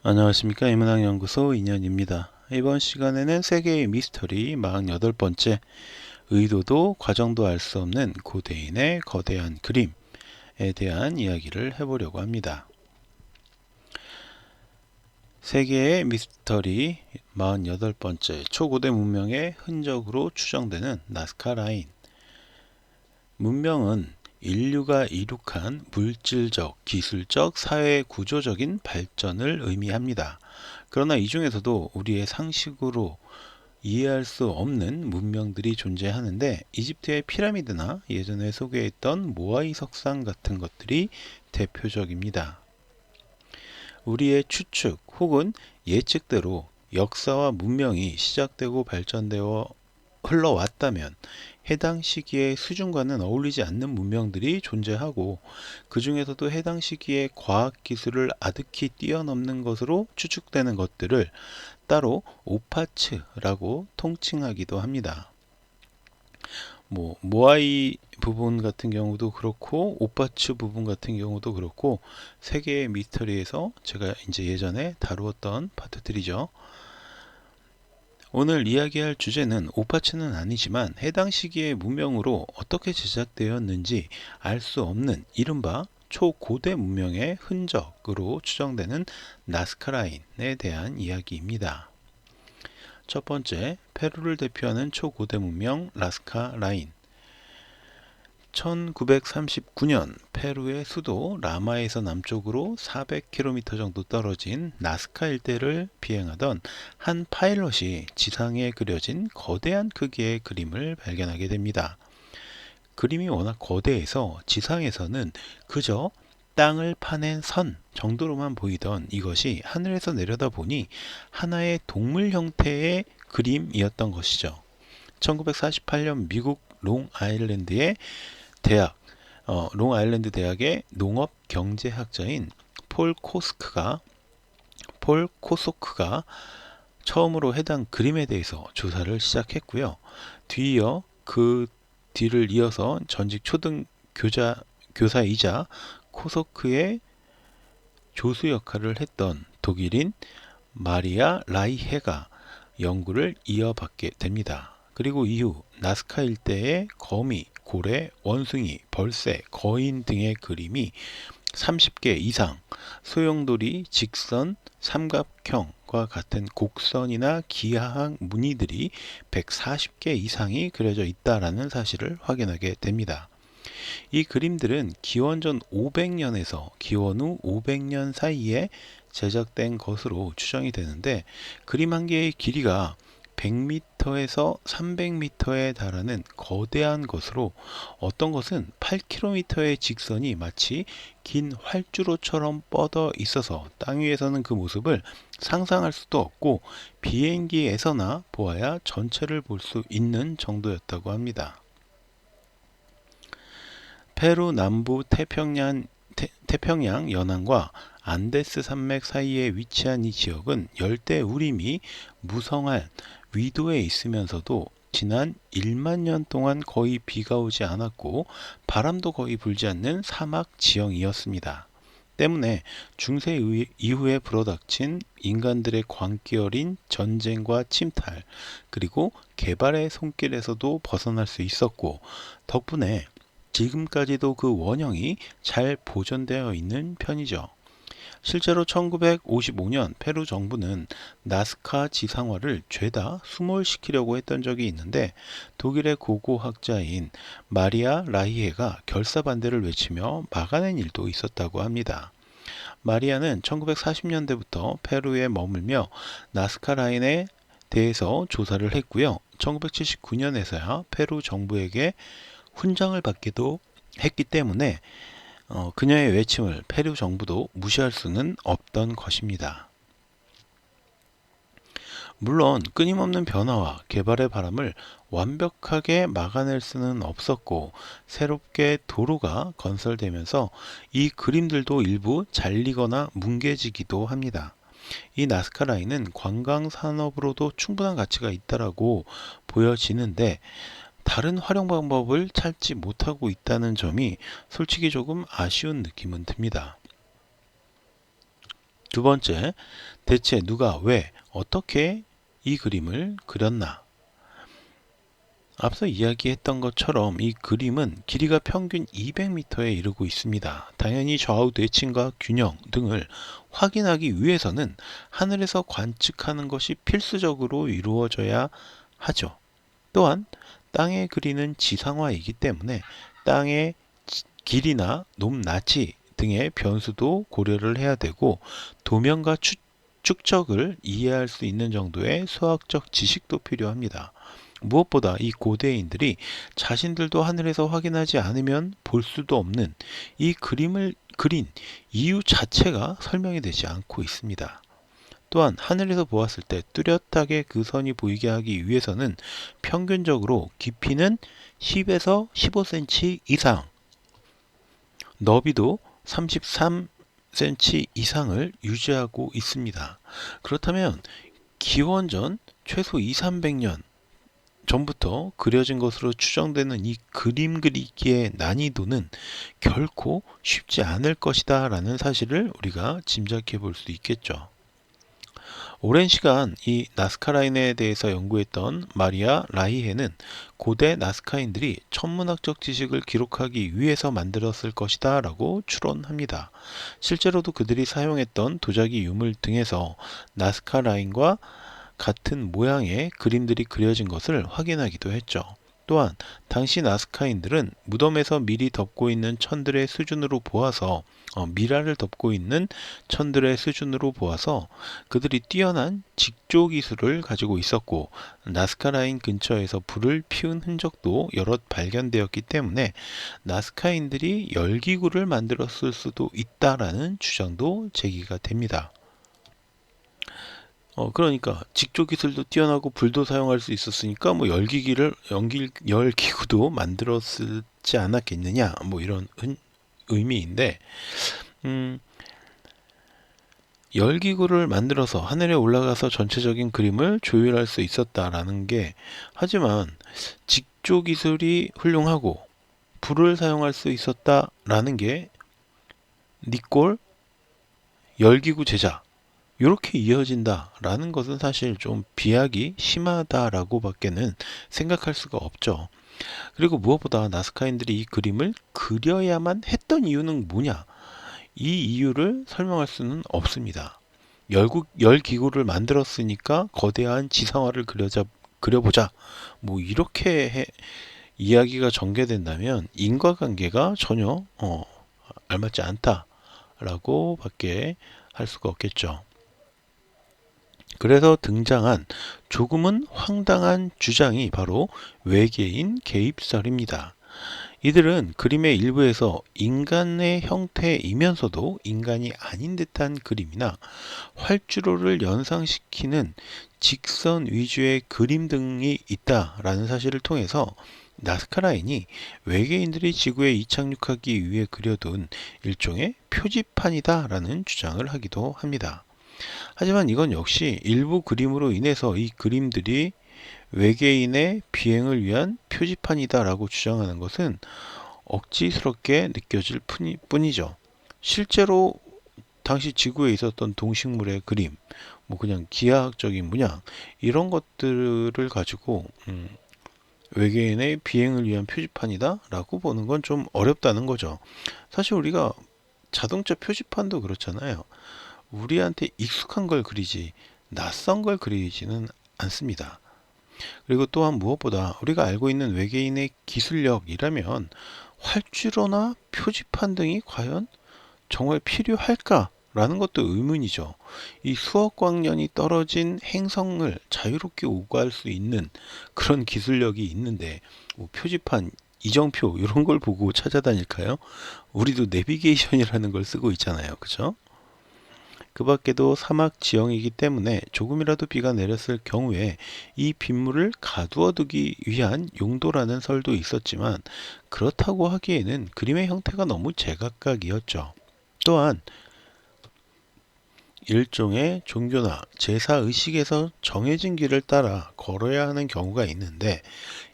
안녕하십니까. 인문학연구소 인연입니다. 이번 시간에는 세계의 미스터리 48번째 의도도 과정도 알 수 없는 고대인의 거대한 그림에 대한 이야기를 해보려고 합니다. 세계의 미스터리 48번째 초고대 문명의 흔적으로 추정되는 나스카 라인. 문명은 인류가 이룩한 물질적, 기술적, 사회 구조적인 발전을 의미합니다. 그러나 이 중에서도 우리의 상식으로 이해할 수 없는 문명들이 존재하는데, 이집트의 피라미드나 예전에 소개했던 모아이 석상 같은 것들이 대표적입니다. 우리의 추측 혹은 예측대로 역사와 문명이 시작되고 발전되어 흘러왔다면 해당 시기의 수준과는 어울리지 않는 문명들이 존재하고, 그 중에서도 해당 시기의 과학기술을 아득히 뛰어넘는 것으로 추측되는 것들을 따로 오파츠라고 통칭하기도 합니다. 모아이 부분 같은 경우도 그렇고 오파츠 부분 같은 경우도 그렇고, 세계의 미스터리에서 제가 이제 예전에 다루었던 파트들이죠. 오늘 이야기할 주제는 오파츠는 아니지만 해당 시기의 문명으로 어떻게 제작되었는지 알 수 없는 이른바 초고대 문명의 흔적으로 추정되는 나스카 라인에 대한 이야기입니다. 첫 번째, 페루를 대표하는 초고대 문명 나스카 라인. 1939년 페루의 수도 라마에서 남쪽으로 400km 정도 떨어진 나스카 일대를 비행하던 한 파일럿이 지상에 그려진 거대한 크기의 그림을 발견하게 됩니다. 그림이 워낙 거대해서 지상에서는 그저 땅을 파낸 선 정도로만 보이던 이것이 하늘에서 내려다보니 하나의 동물 형태의 그림이었던 것이죠. 1948년 미국 롱아일랜드의 롱아일랜드 대학의 농업 경제학자인 폴 코소크가 처음으로 해당 그림에 대해서 조사를 시작했고요. 뒤이어 그 뒤를 이어서 전직 초등 교사이자 코소크의 조수 역할을 했던 독일인 마리아 라이헤가 연구를 이어받게 됩니다. 그리고 이후 나스카 일대의 거미, 고래, 원숭이, 벌새, 거인 등의 그림이 30개 이상, 소용돌이, 직선, 삼각형과 같은 곡선이나 기하학 무늬들이 140개 이상이 그려져 있다라는 사실을 확인하게 됩니다. 이 그림들은 기원전 500년에서 기원 후 500년 사이에 제작된 것으로 추정이 되는데, 그림 한 개의 길이가 100m에서 300m에 달하는 거대한 것으로, 어떤 것은 8km의 직선이 마치 긴 활주로처럼 뻗어 있어서 땅 위에서는 그 모습을 상상할 수도 없고 비행기에서나 보아야 전체를 볼 수 있는 정도였다고 합니다. 페루 남부 태평양 연안과 안데스 산맥 사이에 위치한 이 지역은 열대 우림이 무성한 위도에 있으면서도 지난 1만 년 동안 거의 비가 오지 않았고 바람도 거의 불지 않는 사막 지형이었습니다. 때문에 중세 이후에 불어닥친 인간들의 광기 어린 전쟁과 침탈, 그리고 개발의 손길에서도 벗어날 수 있었고, 덕분에 지금까지도 그 원형이 잘 보존되어 있는 편이죠. 실제로 1955년 페루 정부는 나스카 지상화를 죄다 수몰시키려고 했던 적이 있는데, 독일의 고고학자인 마리아 라이에가 결사 반대를 외치며 막아낸 일도 있었다고 합니다. 마리아는 1940년대부터 페루에 머물며 나스카 라인에 대해서 조사를 했고요. 1979년에서야 페루 정부에게 훈장을 받기도 했기 때문에 그녀의 외침을 페루 정부도 무시할 수는 없던 것입니다. 물론 끊임없는 변화와 개발의 바람을 완벽하게 막아낼 수는 없었고, 새롭게 도로가 건설되면서 이 그림들도 일부 잘리거나 뭉개지기도 합니다. 이 나스카 라인은 관광 산업으로도 충분한 가치가 있다라고 보여지는데, 다른 활용 방법을 찾지 못하고 있다는 점이 솔직히 조금 아쉬운 느낌은 듭니다. 두 번째, 대체 누가 왜 어떻게 이 그림을 그렸나? 앞서 이야기했던 것처럼 이 그림은 길이가 평균 200m에 이르고 있습니다. 당연히 좌우 대칭과 균형 등을 확인하기 위해서는 하늘에서 관측하는 것이 필수적으로 이루어져야 하죠. 또한 땅에 그리는 지상화이기 때문에 땅의 길이나 높낮이 등의 변수도 고려를 해야 되고, 도면과 축적을 이해할 수 있는 정도의 수학적 지식도 필요합니다. 무엇보다 이 고대인들이 자신들도 하늘에서 확인하지 않으면 볼 수도 없는 이 그림을 그린 이유 자체가 설명이 되지 않고 있습니다. 또한 하늘에서 보았을 때 뚜렷하게 그 선이 보이게 하기 위해서는 평균적으로 깊이는 10에서 15cm 이상, 너비도 33cm 이상을 유지하고 있습니다. 그렇다면 기원전 최소 2,300년 전부터 그려진 것으로 추정되는 이 그림 그리기의 난이도는 결코 쉽지 않을 것이다 라는 사실을 우리가 짐작해 볼 수 있겠죠. 오랜 시간 이 나스카 라인에 대해서 연구했던 마리아 라이헤는 고대 나스카인들이 천문학적 지식을 기록하기 위해서 만들었을 것이다 라고 추론합니다. 실제로도 그들이 사용했던 도자기 유물 등에서 나스카 라인과 같은 모양의 그림들이 그려진 것을 확인하기도 했죠. 또한 당시 나스카인들은 무덤에서 미리 덮고 있는 천들의 수준으로 보아서 미라를 덮고 있는 천들의 수준으로 보아서 그들이 뛰어난 직조 기술을 가지고 있었고, 나스카 라인 근처에서 불을 피운 흔적도 여럿 발견되었기 때문에 나스카인들이 열기구를 만들었을 수도 있다라는 주장도 제기가 됩니다. 그러니까 직조 기술도 뛰어나고 불도 사용할 수 있었으니까 뭐 열기구도 만들었지 않았겠느냐, 뭐 이런 의미인데, 열기구를 만들어서 하늘에 올라가서 전체적인 그림을 조율할 수 있었다라는 게, 하지만 직조 기술이 훌륭하고 불을 사용할 수 있었다라는 게 니꼴 열기구 제작, 이렇게 이어진다라는 것은 사실 좀 비약이 심하다라고 밖에는 생각할 수가 없죠. 그리고 무엇보다 나스카인들이 이 그림을 그려야만 했던 이유는 뭐냐? 이 이유를 설명할 수는 없습니다. 열기구를 만들었으니까 거대한 지상화를 그려보자. 뭐 이렇게 이야기가 전개된다면 인과관계가 전혀 알맞지 않다라고 밖에 할 수가 없겠죠. 그래서 등장한 조금은 황당한 주장이 바로 외계인 개입설입니다. 이들은 그림의 일부에서 인간의 형태이면서도 인간이 아닌 듯한 그림이나 활주로를 연상시키는 직선 위주의 그림 등이 있다라는 사실을 통해서 나스카 라인이 외계인들이 지구에 이착륙하기 위해 그려둔 일종의 표지판이다라는 주장을 하기도 합니다. 하지만 이건 역시 일부 그림으로 인해서 이 그림들이 외계인의 비행을 위한 표지판이다라고 주장하는 것은 억지스럽게 느껴질 뿐이죠. 실제로 당시 지구에 있었던 동식물의 그림, 뭐 그냥 기하학적인 문양, 이런 것들을 가지고 외계인의 비행을 위한 표지판이다라고 보는 건 좀 어렵다는 거죠. 사실 우리가 자동차 표지판도 그렇잖아요. 우리한테 익숙한 걸 그리지 낯선 걸 그리지는 않습니다. 그리고 또한 무엇보다 우리가 알고 있는 외계인의 기술력이라면 활주로나 표지판 등이 과연 정말 필요할까라는 것도 의문이죠. 이 수억 광년이 떨어진 행성을 자유롭게 오가할 수 있는 그런 기술력이 있는데, 뭐 표지판, 이정표 이런 걸 보고 찾아다닐까요? 우리도 내비게이션이라는 걸 쓰고 있잖아요. 그죠? 그 밖에도 사막 지형이기 때문에 조금이라도 비가 내렸을 경우에 이 빗물을 가두어 두기 위한 용도라는 설도 있었지만, 그렇다고 하기에는 그림의 형태가 너무 제각각이었죠. 또한 일종의 종교나 제사의식에서 정해진 길을 따라 걸어야 하는 경우가 있는데,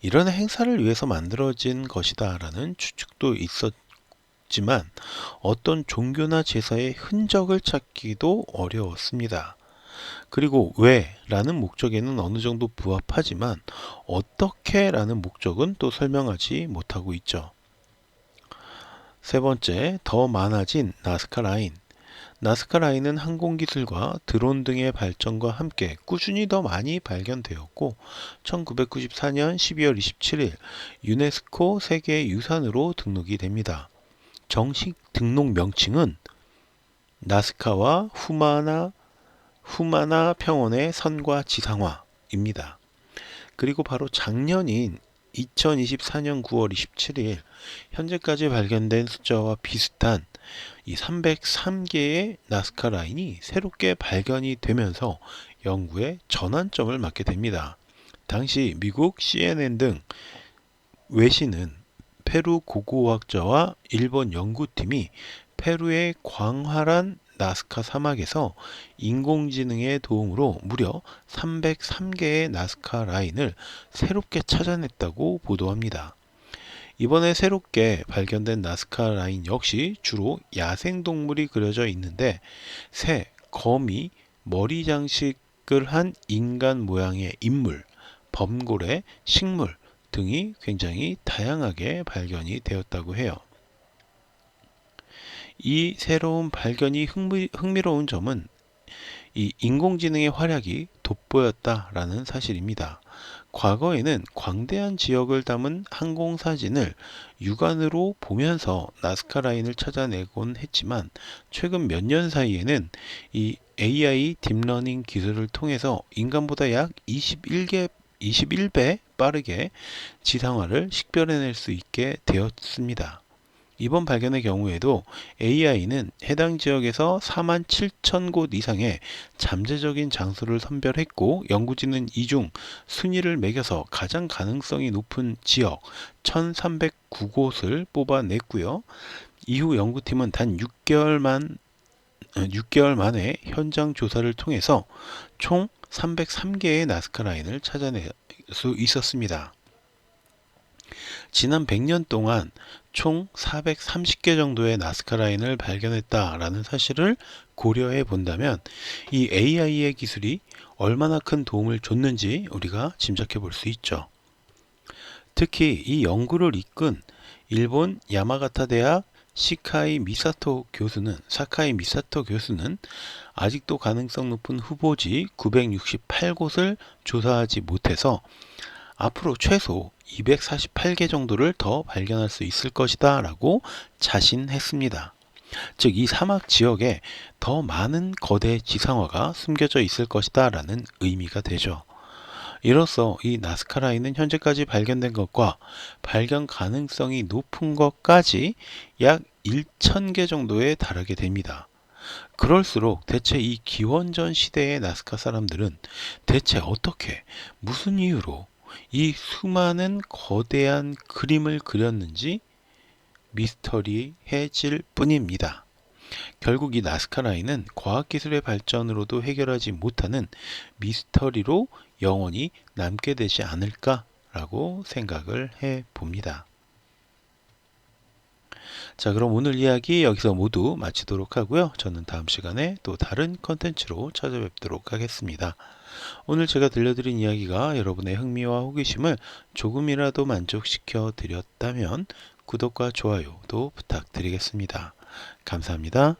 이런 행사를 위해서 만들어진 것이다 라는 추측도 있지만 어떤 종교나 제사의 흔적을 찾기도 어려웠습니다. 그리고 왜? 라는 목적에는 어느 정도 부합하지만 어떻게? 라는 목적은 또 설명하지 못하고 있죠. 세 번째, 더 많아진 나스카 라인. 나스카 라인은 항공기술과 드론 등의 발전과 함께 꾸준히 더 많이 발견되었고 1994년 12월 27일 유네스코 세계유산으로 등록이 됩니다. 정식 등록 명칭은 나스카와 후마나 평원의 선과 지상화입니다. 그리고 바로 작년인 2024년 9월 27일 현재까지 발견된 숫자와 비슷한 이 303개의 나스카 라인이 새롭게 발견이 되면서 연구의 전환점을 맞게 됩니다. 당시 미국 CNN 등 외신은 페루 고고학자와 일본 연구팀이 페루의 광활한 나스카 사막에서 인공지능의 도움으로 무려 303개의 나스카 라인을 새롭게 찾아냈다고 보도합니다. 이번에 새롭게 발견된 나스카 라인 역시 주로 야생동물이 그려져 있는데 새, 거미, 머리 장식을 한 인간 모양의 인물, 범고래, 식물 등이 굉장히 다양하게 발견이 되었다고 해요. 이 새로운 발견이 흥미로운 점은 이 인공지능의 활약이 돋보였다라는 사실입니다. 과거에는 광대한 지역을 담은 항공사진을 육안으로 보면서 나스카 라인을 찾아내곤 했지만 최근 몇 년 사이에는 이 AI 딥러닝 기술을 통해서 인간보다 약 21배 빠르게 지상화를 식별해낼 수 있게 되었습니다. 이번 발견의 경우에도 AI는 해당 지역에서 47,000곳 이상의 잠재적인 장소를 선별했고 연구진은 이 중 순위를 매겨서 가장 가능성이 높은 지역 1,309곳을 뽑아냈고요. 이후 연구팀은 단 6개월 만에 현장 조사를 통해서 총 303개의 나스카 라인을 찾아낼 수 있었습니다. 지난 100년 동안 총 430개 정도의 나스카 라인을 발견했다라는 사실을 고려해 본다면 이 AI의 기술이 얼마나 큰 도움을 줬는지 우리가 짐작해 볼 수 있죠. 특히 이 연구를 이끈 일본 야마가타 대학 사카이 미사토 교수는 아직도 가능성 높은 후보지 968곳을 조사하지 못해서 앞으로 최소 248개 정도를 더 발견할 수 있을 것이다 라고 자신했습니다. 즉 이 사막 지역에 더 많은 거대 지상화가 숨겨져 있을 것이다 라는 의미가 되죠. 이로써 이 나스카 라인은 현재까지 발견된 것과 발견 가능성이 높은 것까지 약 1,000개 정도에 달하게 됩니다. 그럴수록 대체 이 기원전 시대의 나스카 사람들은 대체 어떻게, 무슨 이유로 이 수많은 거대한 그림을 그렸는지 미스터리해질 뿐입니다. 결국 이 나스카 라인은 과학기술의 발전으로도 해결하지 못하는 미스터리로 영원히 남게 되지 않을까라고 생각을 해봅니다. 자, 그럼 오늘 이야기 여기서 모두 마치도록 하고요. 저는 다음 시간에 또 다른 컨텐츠로 찾아뵙도록 하겠습니다. 오늘 제가 들려드린 이야기가 여러분의 흥미와 호기심을 조금이라도 만족시켜 드렸다면 구독과 좋아요도 부탁드리겠습니다. 감사합니다.